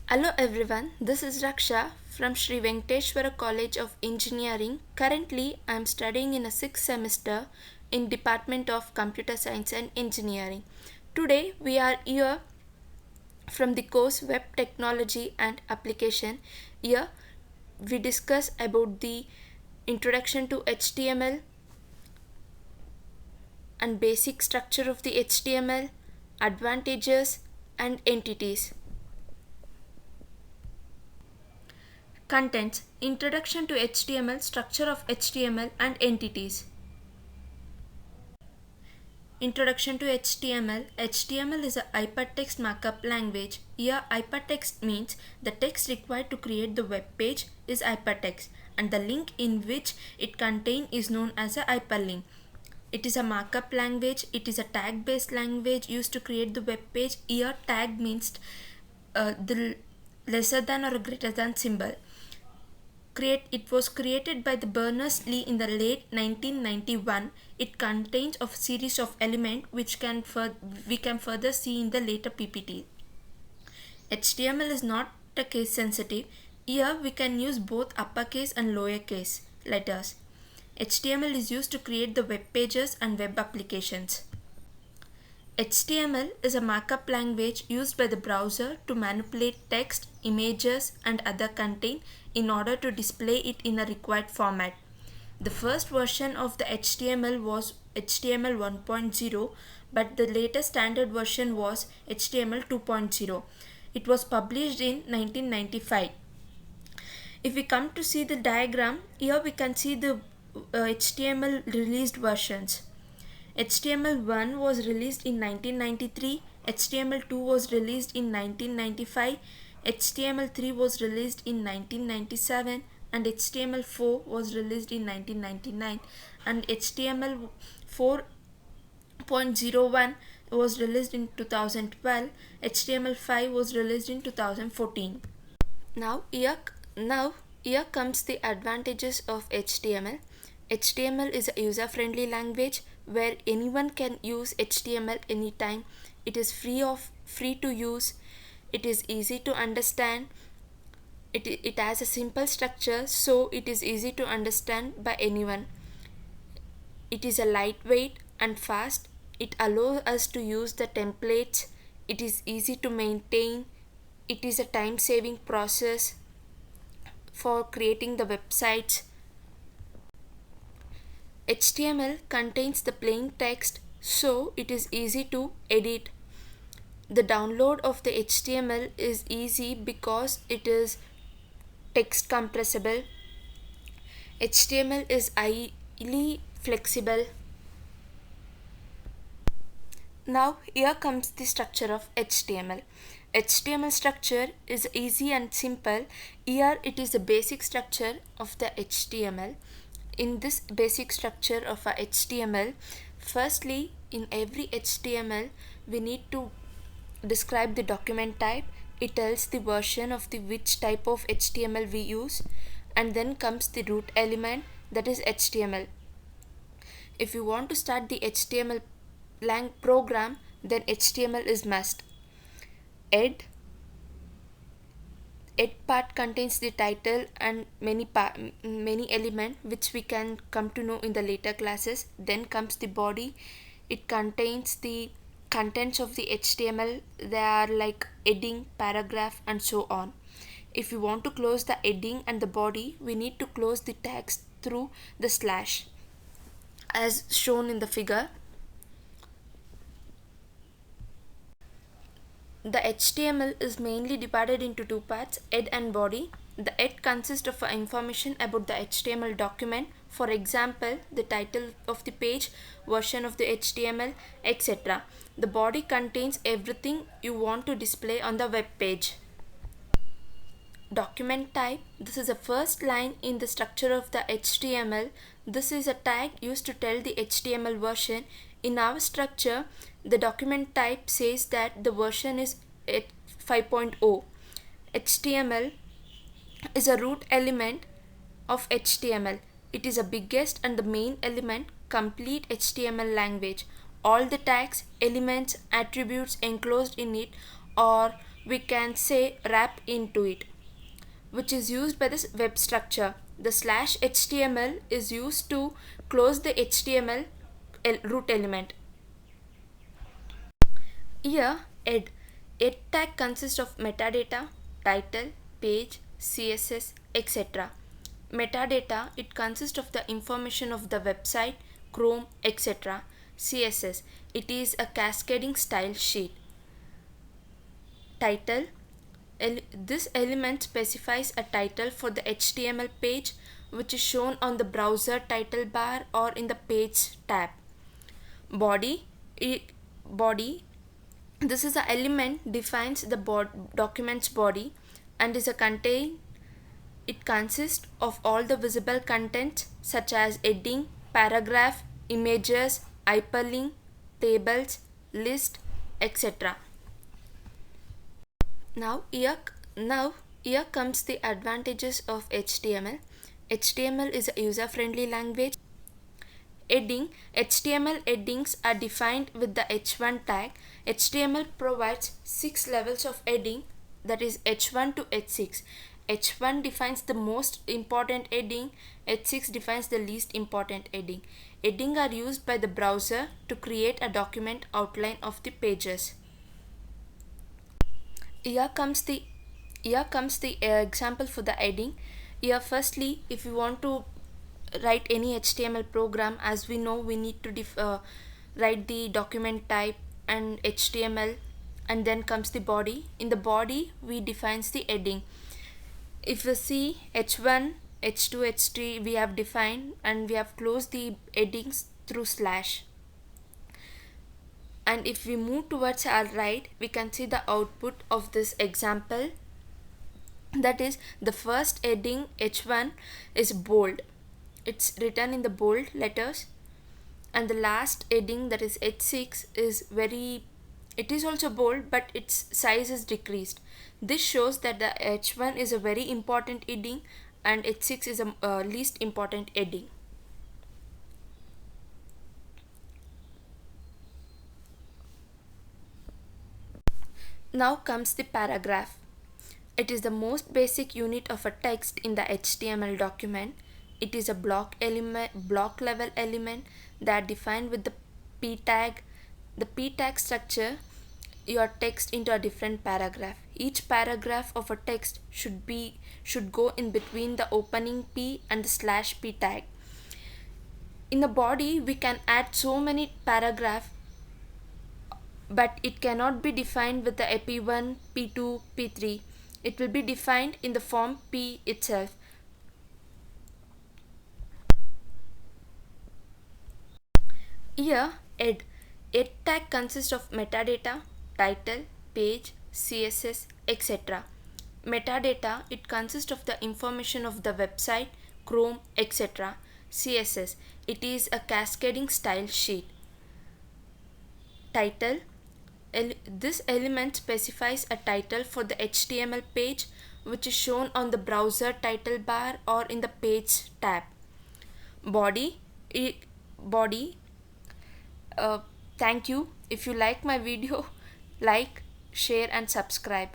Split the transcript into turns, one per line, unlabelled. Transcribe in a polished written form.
Hello everyone, this is Raksha from Sri Venkateshwara College of Engineering. Currently, I am studying in a 6th semester in Department of Computer Science and Engineering. Today, we are here from the course Web Technology and Application. Here, we discuss about the introduction to HTML and basic structure of the HTML, advantages and entities. Contents: Introduction to HTML, Structure of HTML and Entities. Introduction to HTML. HTML is a hypertext markup language. Here, hypertext means the text required to create the web page is hypertext, and the link in which it contains is known as a hyperlink. It is a markup language. It is a tag based language used to create the web page. Here, tag means the lesser than or greater than symbol. It was created by the Berners-Lee in the late 1991. It contains a series of elements which we can further see in the later PPT. HTML is not a case sensitive. Here we can use both uppercase and lowercase letters. HTML is used to create the web pages and web applications. HTML is a markup language used by the browser to manipulate text, images, and other content in order to display it in a required format. The first version of the HTML was HTML 1.0, but the latest standard version was HTML 2.0. It was published in 1995. If we come to see the diagram, here we can see the HTML released versions. HTML1 was released in 1993, HTML2 was released in 1995, HTML3 was released in 1997, and HTML4 was released in 1999, and HTML 4.01 was released in 2012, HTML5 was released in 2014. Now here comes the advantages of HTML. HTML is a user-friendly language where anyone can use HTML anytime. It is free to use. It is easy to understand. It has a simple structure, so it is easy to understand by anyone. It is a lightweight and fast. It allows us to use the templates. It is easy to maintain. It is a time-saving process for creating the websites. HTML contains the plain text, so it is easy to edit. The download of the HTML is easy because it is text compressible. HTML is highly flexible. Now here comes the structure of HTML. HTML structure is easy and simple. Here it is the basic structure of the HTML. In this basic structure of a HTML, firstly, in every HTML, we need to describe the document type. It tells the version of the which type of HTML we use, and then comes the root element, that is HTML. If you want to start the HTML program, then HTML is must. Head part contains the title and many elements which we can come to know in the later classes. Then comes the body. It contains the contents of the HTML. They are like heading, paragraph, and so on. If we want to close the heading and the body, we need to close the text through the slash as shown in the figure. The HTML is mainly divided into two parts, head and body. The head consists of information about the HTML document, for example, the title of the page, version of the HTML, etc. The body contains everything you want to display on the web page. Document type. This is the first line in the structure of the HTML. This is a tag used to tell the HTML version. In our structure, the document type says that the version is 5.0. HTML is a root element of HTML. It is the biggest and the main element complete HTML language. All the tags, elements, attributes enclosed in it are we can say wrap into it, which is used by this web structure. The slash HTML is used to close the HTML root element. Here, ed tag consists of metadata, title, page, CSS, etc. Metadata, it consists of the information of the website, Chrome, etc. CSS, it is a cascading style sheet. Title, this element specifies a title for the HTML page, which is shown on the browser title bar or in the page tab. Body, this is the element defines the document's body and is a contain. It consists of all the visible contents such as heading, paragraph, images, hyperlink, tables, list, etc. Now here comes the advantages of HTML. HTML is a user-friendly language. Heading, HTML headings are defined with the h1 tag. HTML provides 6 levels of heading, that is h1 to h6. h1 defines the most important heading, h6 defines the least important heading. Heading are used by the browser to create a document outline of the pages. Here comes the example for the heading. Here firstly, if you want to write any HTML program, as we know, we need to write the document type and HTML, and then comes the body. In the body we defines the heading. If you see h1, h2, h3 we have defined and we have closed the headings through slash. And if we move towards our right, we can see the output of this example. That is, the first heading h1 is bold, it's written in the bold letters, and the last heading, that is h6, it is also bold but its size is decreased. This shows that the h1 is a very important heading and h6 is a least important heading. Now comes the paragraph. It is the most basic unit of a text in the HTML document. It is a block level element that defined with the p tag. The p tag structure your text into a different paragraph. Each paragraph of a text should go in between the opening p and the slash p tag. In the body we can add so many paragraphs, but it cannot be defined with the p1, p2, p3. It will be defined in the form p itself. Here, ed tag consists of metadata, title, page, CSS, etc. Metadata, it consists of the information of the website, Chrome, etc. CSS, it is a cascading style sheet. Title, this element specifies a title for the HTML page, which is shown on the browser title bar or in the page tab. Body, thank you. If you like my video, like, share and subscribe.